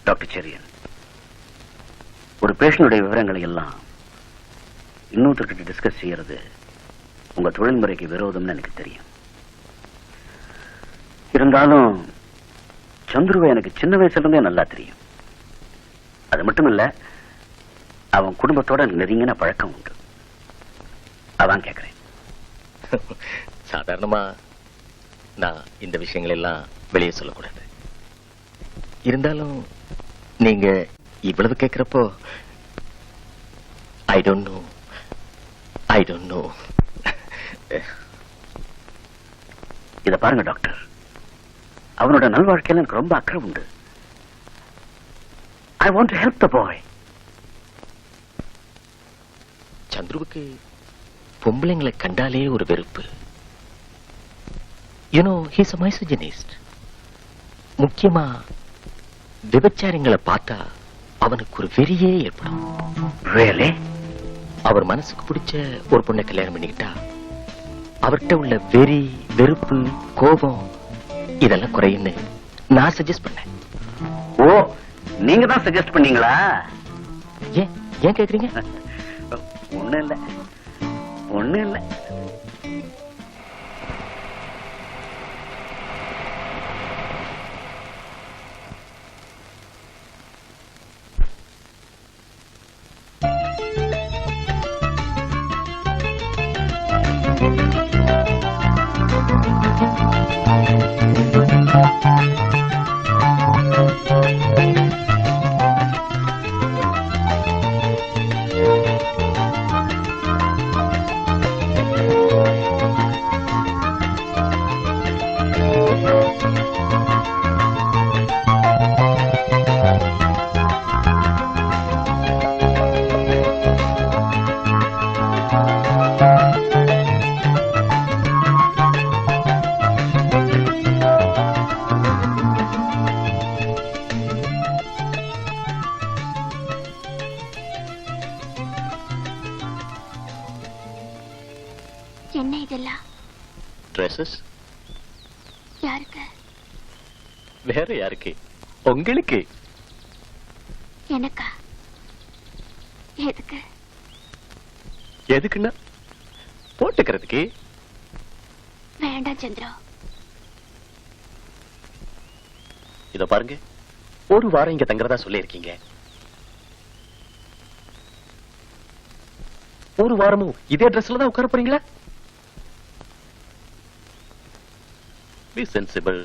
Doctor Cherian, ஒரு பேஷண்டுடைய விவரங்களை எல்லாம் இன்னொருத்தர்கிட்ட டிஸ்கஸ் செய்யறது உங்க தொழில்முறைக்கு விரோதம்னு எனக்கு தெரியும். இருந்தாலும் சந்துருவை எனக்கு சின்ன வயசுல இருந்தே நல்லா தெரியும். அது மட்டும் இல்ல, அவன் குடும்பத்தோட நெருங்கின பழக்கம் உண்டு. அதான் கேக்குறேன். சாதாரணமா நான் இந்த விஷயங்கள் எல்லாம் வெளியே சொல்லக்கூடாது. இருந்தாலும் நீங்க இவ்வளவு கேட்கிறப்போ ஐ டோன்ட் நோ. இத பாருங்க டாக்டர், அவனோட நல்வாழ்க்கையில எனக்கு ரொம்ப அக்கறை உண்டு. I want to help the boy. சந்துருவுக்கு பொம்பளைங்களை கண்டாலே ஒரு வெறுப்பு. You know, he's a misogynist. முக்கியமா விபச்சாரங்களை பார்த்தா அவனுக்கு ஒரு வெறியே ஏற்படும். Really? அவர் மனசுக்கு பிடிச்ச ஒரு பொண்ணை கல்யாணம் பண்ணிக்கிட்டா அவர்கிட்ட உள்ள வெறி, வெறுப்பு, கோபம் இதெல்லாம் குறையுன்னு நான் சஜஸ்ட் பண்ணேன். ஓ, நீங்க தான் சஜஸ்ட் பண்ணீங்களா? ஏன் கேக்குறீங்க? ஒண்ணும் இல்ல. என்ன இதெல்லாம்? ட்ரெஸ்ஸஸ். யாருக்கு? வேற யாருக்கு? உங்களுக்கு. எனக்கா? எதுக்கு? எதுக்குன்னா போட்டுக்கிறதுக்கு. வேண்டாம் சந்திரா. இத பாருங்க, ஒரு வாரம் இங்க தங்குறதா சொல்லியிருக்கீங்க. ஒரு வாரமும் இதே ட்ரெஸ்ல தான் உட்கார போறீங்களா? Be sensible.